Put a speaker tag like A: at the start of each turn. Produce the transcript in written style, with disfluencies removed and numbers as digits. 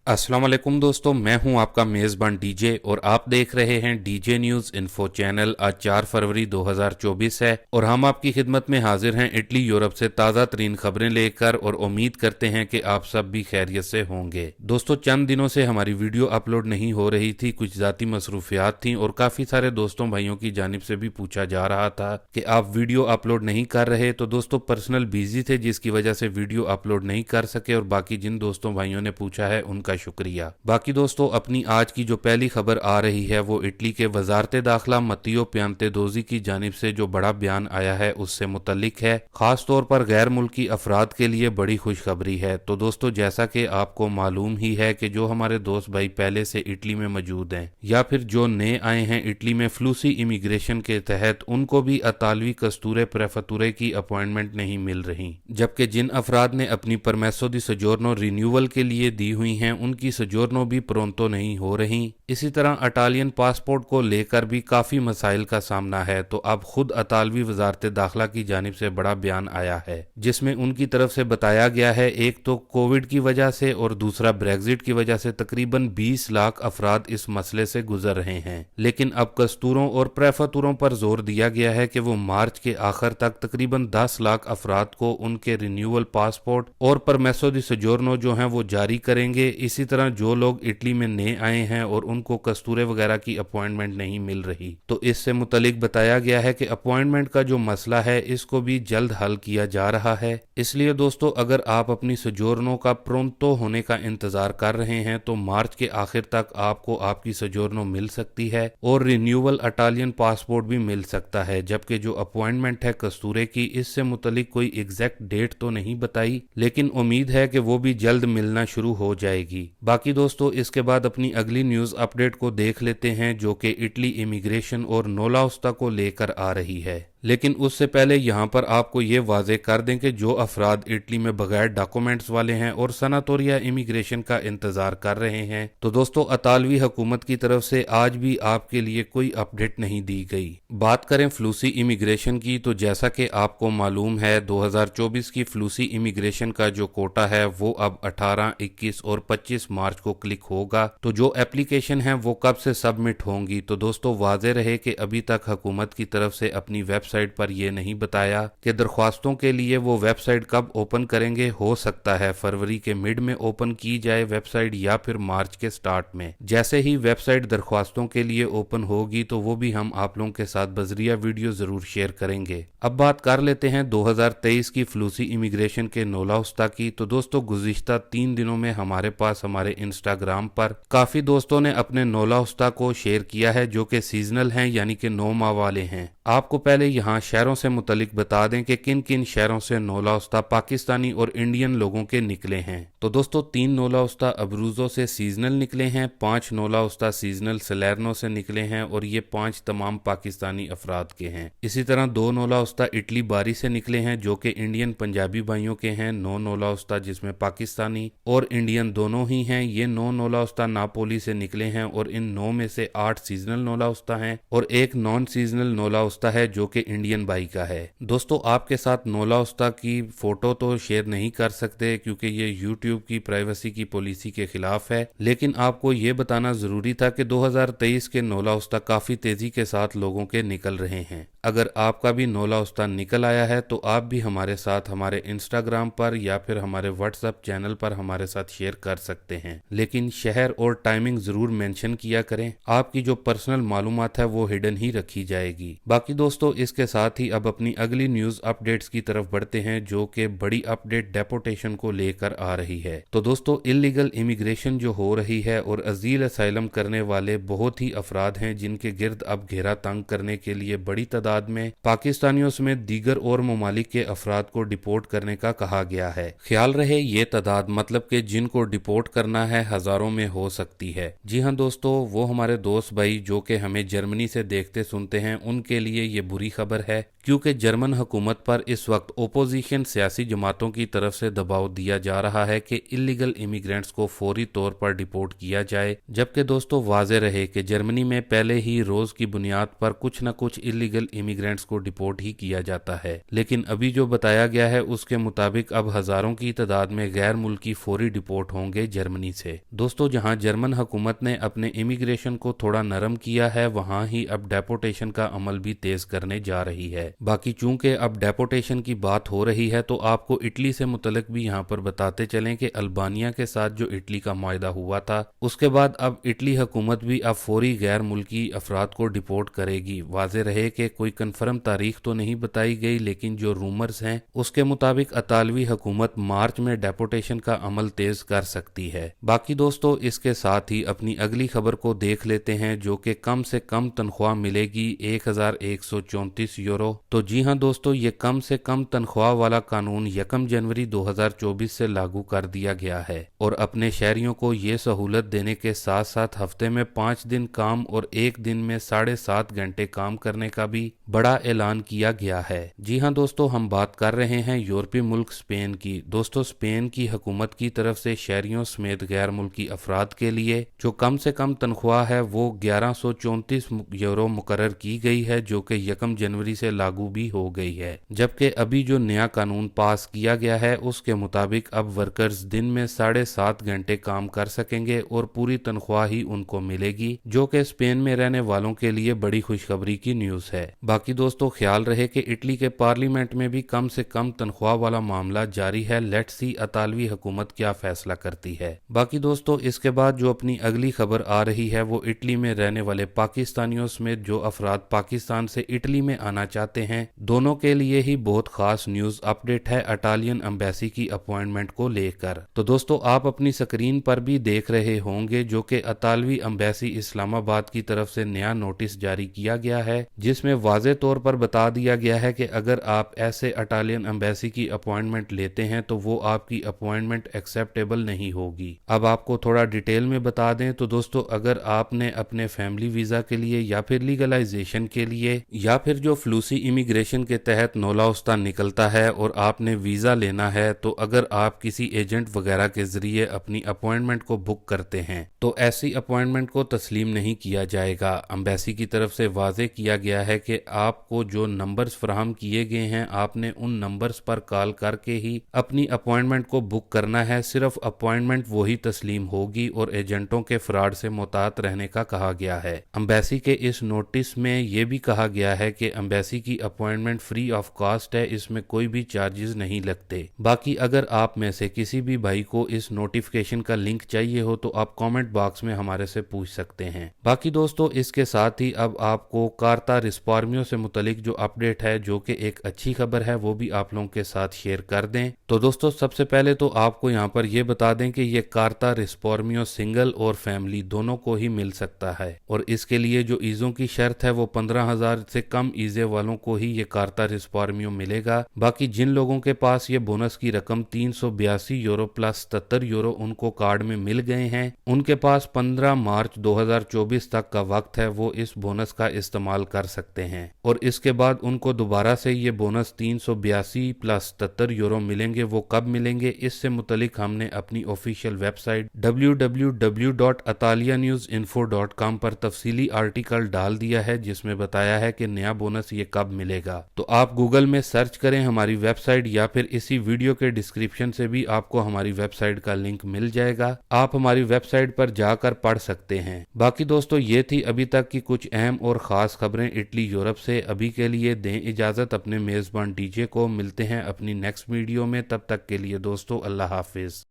A: अस्सलाम वालेकुम दोस्तों, मैं हूं आपका मेज़बान डीजे और आप देख रहे हैं डीजे न्यूज़ इन्फो चैनल। आज 4 फरवरी 2024 है और हम आपकी खिदमत में हाजिर हैं इटली यूरोप से ताज़ा तरीन खबरें लेकर और उम्मीद करते हैं कि आप सब भी खैरियत से होंगे। दोस्तों, चंद दिनों से हमारी वीडियो अपलोड नहीं हो रही थी, कुछ ज़ाती मसरूफियात थी और काफ़ी सारे दोस्तों भाइयों की जानिब से भी पूछा जा रहा था कि आप वीडियो अपलोड नहीं कर रहे। तो दोस्तों, पर्सनल बिजी थे जिसकी वजह से वीडियो अपलोड नहीं कर सके और बाकी जिन दोस्तों भाइयों ने पूछा है उनका शुक्रिया। बाकी दोस्तों, अपनी आज की जो पहली खबर आ रही है वो इटली के वजारत दाखिला मत्तियो पियांतेदोजी की जानिब से जो बड़ा बयान आया है उससे मुतल्लिक है। खास तौर पर गैर मुल्की अफराद के लिए बड़ी खुशखबरी है। तो दोस्तों, जैसा कि आपको मालूम ही है कि जो हमारे दोस्त भाई पहले से इटली में मौजूद हैं या फिर जो नए आए हैं इटली में फ्लूसी इमिग्रेशन के तहत, उनको भी अतालवी कस्तूरे प्रेफतूरे की अपॉइंटमेंट नहीं मिल रही, जबकि जिन अफराद ने अपनी परमेसो दी सजोर्नो रिन्यूअल के लिए दी हुई हैं उनकी सजोर्नो भी प्रोंतो नहीं हो रही। इसी तरह अटालियन पासपोर्ट को लेकर भी काफी मसाइल का सामना है। तो अब खुद अतालवी वजारत दाखिला की जानिब से बड़ा बयान आया है जिसमें उनकी तरफ से बताया गया है, एक तो कोविड की वजह से और दूसरा ब्रेग्जिट की वजह से तकरीबन 20 लाख अफराद इस मसले से गुजर रहे हैं। लेकिन अब कस्तूरों और प्रेफतूरों पर जोर दिया गया है कि वो मार्च के आखिर तक तकरीबन 10 लाख अफराद को उनके रिन्यूअल पासपोर्ट और परमेसो दी सजोर्नो जो हैं वो जारी करेंगे। इसी तरह जो लोग इटली में नए आए हैं और उनको कस्तूरे वगैरह की अपॉइंटमेंट नहीं मिल रही, तो इससे मुतलिक बताया गया है कि अपॉइंटमेंट का जो मसला है इसको भी जल्द हल किया जा रहा है। इसलिए दोस्तों, अगर आप अपनी सजोर्नो का प्रोंतो होने का इंतजार कर रहे हैं तो मार्च के आखिर तक आपको आपकी सजोर्नो मिल सकती है और रिन्यूअल अटालियन पासपोर्ट भी मिल सकता है। जबकि जो अपॉइंटमेंट है कस्तूरे की, इससे मुतलिक कोई एग्जैक्ट डेट तो नहीं बताई, लेकिन उम्मीद है कि वो भी जल्द मिलना शुरू हो जाएगी। बाकी दोस्तों, इसके बाद अपनी अगली न्यूज अपडेट को देख लेते हैं जो कि इटली इमिग्रेशन और नोलाउस्ता को लेकर आ रही है। लेकिन उससे पहले यहाँ पर आपको ये वाजे कर दें कि जो अफराद इटली में बगैर डॉक्यूमेंट्स वाले हैं और सनातोरिया इमिग्रेशन का इंतजार कर रहे हैं, तो दोस्तों अतालवी हुकूमत की तरफ से आज भी आपके लिए कोई अपडेट नहीं दी गई। बात करें फ्लूसी इमिग्रेशन की, तो जैसा कि आपको मालूम है 2024 की फ्लूसी इमिग्रेशन का जो कोटा है वो अब 18, 21 और 25 मार्च को क्लिक होगा। तो जो एप्लीकेशन है वो कब से सबमिट होंगी, तो दोस्तों वाजे रहे कि अभी तक हुकूमत की तरफ से अपनी वेबसाइट पर यह नहीं बताया कि दरख्वास्तों के लिए वो वेबसाइट कब ओपन करेंगे। हो सकता है फरवरी के मिड में ओपन की जाए वेबसाइट या फिर मार्च के स्टार्ट में। जैसे ही वेबसाइट दरख्वास्तों के लिए ओपन होगी तो वो भी हम आप लोगों के साथ बजरिया वीडियो जरूर शेयर करेंगे। अब बात कर लेते हैं 2023 की फ्लूसी इमिग्रेशन के नोलाउस्ता की। तो दोस्तों, गुज़िश्ता 3 दिनों में हमारे पास हमारे इंस्टाग्राम पर काफी दोस्तों ने अपने नोलाउस्ता को शेयर किया है जो कि सीजनल हैं, यानी कि 9 माह वाले हैं। आपको पहले यहाँ शहरों से मुतलिक बता दें कि किन किन शहरों से नोलाउस्ता पाकिस्तानी और इंडियन लोगों के निकले हैं। तो दोस्तों, 3 नोलाउस्ता अबरूजो से सीजनल निकले हैं, 5 नोलाउस्ता सीजनल सलेर्नो से निकले हैं और ये 5 तमाम पाकिस्तानी अफराद के हैं। इसी तरह 2 नोलाउस्ता इटली बारी से निकले हैं जो कि इंडियन पंजाबी भाइयों के हैं। 9 नोलाउस्ता जिसमें पाकिस्तानी और इंडियन दोनों ही हैं। ये 9 नोलाउस्ता नापोली से निकले हैं और इन 9 में से 8 सीजनल नोलाउस्ता हैं और एक नॉन सीजनल नोलाउस्ता है जो कि इंडियन बाई का है। दोस्तों, आपके साथ नोलाउस्ता की फोटो तो शेयर नहीं कर सकते क्योंकि ये यूट्यूब की प्राइवेसी की पॉलिसी के खिलाफ है, लेकिन आपको ये बताना जरूरी था कि 2023 के नोलाउस्ता काफी तेजी के साथ लोगों के निकल रहे हैं। अगर आपका भी नोलाउस्ता निकल आया है तो आप भी हमारे साथ हमारे इंस्टाग्राम पर या फिर हमारे व्हाट्सएप चैनल पर हमारे साथ शेयर कर सकते हैं, लेकिन शहर और टाइमिंग जरूर मेंशन किया करें। आपकी जो पर्सनल मालूमात है वो हिडन ही रखी जाएगी। बाकी दोस्तों, इसके साथ ही अब अपनी अगली न्यूज अपडेट्स की तरफ बढ़ते हैं जो कि बड़ी अपडेट डेपोटेशन को लेकर आ रही है। तो दोस्तों, इलीगल इमिग्रेशन जो हो रही है और अजील असाइलम करने वाले बहुत ही अफराद हैं जिनके गिर्द अब घेरा तंग करने के लिए बड़ी तादाद में पाकिस्तानियों समेत दीगर और ममालिक के अफराद को डिपोर्ट करने का कहा गया है। ख्याल रहे ये तादाद मतलब कि जिनको डिपोर्ट करना है हजारों में हो सकती है। जी हाँ दोस्तों, वो हमारे दोस्त भाई जो कि हमें जर्मनी से देखते सुनते हैं उनके लिए लिए ये बुरी खबर है, क्योंकि जर्मन हुकूमत पर इस वक्त ओपोजिशन सियासी जमातों की तरफ से दबाव दिया जा रहा है कि इलीगल इमिग्रेंट्स को फौरी तौर पर डिपोर्ट किया जाए। जबकि दोस्तों वाज़ेह रहे कि जर्मनी में पहले ही रोज की बुनियाद पर कुछ न कुछ इलीगल इमिग्रेंट्स को डिपोर्ट ही किया जाता है, लेकिन अभी जो बताया गया है उसके मुताबिक अब हजारों की तादाद में गैर मुल्की फौरी डिपोर्ट होंगे जर्मनी से। दोस्तों जहां जर्मन हुकूमत ने अपने इमिग्रेशन को थोड़ा नरम किया है, वहां ही अब डेपोटेशन का अमल भी तेज करने जा रही है। बाकी चूंकि अब डेपोटेशन की बात हो रही है तो आपको इटली से मुतल्लिक भी यहाँ पर बताते चलें कि अल्बानिया के साथ जो इटली का मुआहदा हुआ था, उसके बाद अब इटली हुकूमत भी अब फौरी गैर मुल्की अफराद को डिपोर्ट करेगी। वाज़ेह रहे कि कोई कंफर्म तारीख तो नहीं बताई गई, लेकिन जो रूमर्स हैं उसके मुताबिक इतालवी हुकूमत मार्च में डेपोटेशन का अमल तेज कर सकती है। बाकी दोस्तों इसके साथ ही अपनी अगली खबर को देख लेते हैं, जो कि कम से कम तनख्वाह मिलेगी 1134 यूरो। तो जी हाँ दोस्तों, ये कम से कम तनख्वाह वाला कानून 1 जनवरी 2024 से लागू कर दिया गया है और अपने शहरियों को ये सहूलत देने के साथ साथ हफ्ते में 5 दिन काम और 1 दिन में 7.5 घंटे काम करने का भी बड़ा ऐलान किया गया है। जी हाँ दोस्तों, हम बात कर रहे हैं यूरोपीय मुल्क स्पेन की। दोस्तों स्पेन की हुकूमत की तरफ से शहरियों समेत गैर मुल्की अफराद के लिए जो कम से कम तनख्वाह है वो 1134 यूरो मुकर्रर की गई है, जो कि 1 जनवरी से लागू भी हो गई है। जबकि अभी जो नया कानून पास किया गया है उसके मुताबिक अब वर्कर्स दिन में 7.5 घंटे काम कर सकेंगे और पूरी तनख्वाह ही उनको मिलेगी, जो कि स्पेन में रहने वालों के लिए बड़ी खुशखबरी की न्यूज है। बाकी दोस्तों ख्याल रहे कि इटली के पार्लियामेंट में भी कम से कम तनख्वाह वाला मामला जारी है। लेट्स सी इतालवी हुकूमत क्या फैसला करती है। बाकी दोस्तों इसके बाद जो अपनी अगली खबर आ रही है वो इटली में रहने वाले पाकिस्तानियों समेत जो अफराद पाकिस्तान से इटली में आना चाहते हैं, दोनों के लिए ही बहुत खास न्यूज अपडेट है इटालियन एम्बेसी की अपॉइंटमेंट को लेकर। तो दोस्तों आप अपनी स्क्रीन पर भी देख रहे होंगे जो कि इतालवी एम्बेसी इस्लामाबाद की तरफ से नया नोटिस जारी किया गया है, जिसमें वाज़ेह तौर पर बता दिया गया है कि अगर आप ऐसे इटालियन एम्बेसी की अपॉइंटमेंट लेते हैं तो वो आपकी अपॉइंटमेंट एक्सेप्टेबल नहीं होगी। अब आपको थोड़ा डिटेल में बता दें तो दोस्तों, अगर आपने अपने फैमिली वीजा के लिए या फिर लीगलाइजेशन के लिए या फिर जो फ्लूसी इमिग्रेशन के तहत नौला उस्तान निकलता है और आपने वीजा लेना है, तो अगर आप किसी एजेंट वगैरह के जरिए अपनी अपॉइंटमेंट को बुक करते हैं तो ऐसी अपॉइंटमेंट को तस्लीम नहीं किया जाएगा। एम्बेसी की तरफ से वाज़ेह किया गया है कि आपको जो नंबर्स फराहम किए गए हैं आपने उन नंबर्स पर कॉल करके ही अपनी अपॉइंटमेंट को बुक करना है। सिर्फ अपॉइंटमेंट वही तस्लीम होगी और एजेंटों के फ्रॉड से मुहतात रहने का कहा गया है। एम्बेसी के इस नोटिस में यह भी कहा गया है कि एम्बेसी की अपॉइंटमेंट फ्री ऑफ कॉस्ट है, इसमें कोई भी चार्जेस नहीं लगते। बाकी अगर आप में से किसी भी भाई को इस नोटिफिकेशन का लिंक चाहिए हो तो आप कमेंट बॉक्स में हमारे से पूछ सकते हैं। बाकी दोस्तों इसके साथ ही अब आपको कार्ता रिस्पार्मियो से मुतलिक जो अपडेट है, जो कि एक अच्छी खबर है, वो भी आप लोगों के साथ शेयर कर दें। तो दोस्तों सबसे पहले तो आपको यहाँ पर यह बता दें कि ये कार्ता रिस्पार्मियो सिंगल और फैमिली दोनों को ही मिल सकता है और इसके लिए जो ईजों की शर्त है वो 15,000 से कम ईजे वालों को ही ये कार्ता रिस्पार्मियो मिलेगा। बाकी जिन लोगों के पास ये बोनस की रकम 382 यूरो प्लस 77 यूरो उनको कार्ड में मिल गए हैं, उनके पास 15 मार्च 2024 तक का वक्त है, वो इस बोनस का इस्तेमाल कर सकते हैं और इसके बाद उनको दोबारा से ये बोनस 382 प्लस 77 यूरो मिलेंगे। वो कब मिलेंगे इससे मुतलिक हमने अपनी ऑफिशियल वेबसाइट www.italianewsinfo.com पर तफसीली आर्टिकल डाल दिया है, जिसमें बताया है कि नया बोनस ये कब मिलेगा। तो आप गूगल में सर्च करें हमारी वेबसाइट या फिर इसी वीडियो के डिस्क्रिप्शन से भी आपको हमारी वेबसाइट का लिंक मिल जाएगा, आप हमारी वेबसाइट पर जाकर पढ़ सकते हैं। बाकी दोस्तों ये थी अभी तक की कुछ अहम और खास खबरें इटली यूरोप से। अभी के लिए दें इजाजत अपने मेजबान डीजे को। मिलते हैं अपनी नेक्स्ट वीडियो में, तब तक के लिए दोस्तों अल्लाह हाफिज।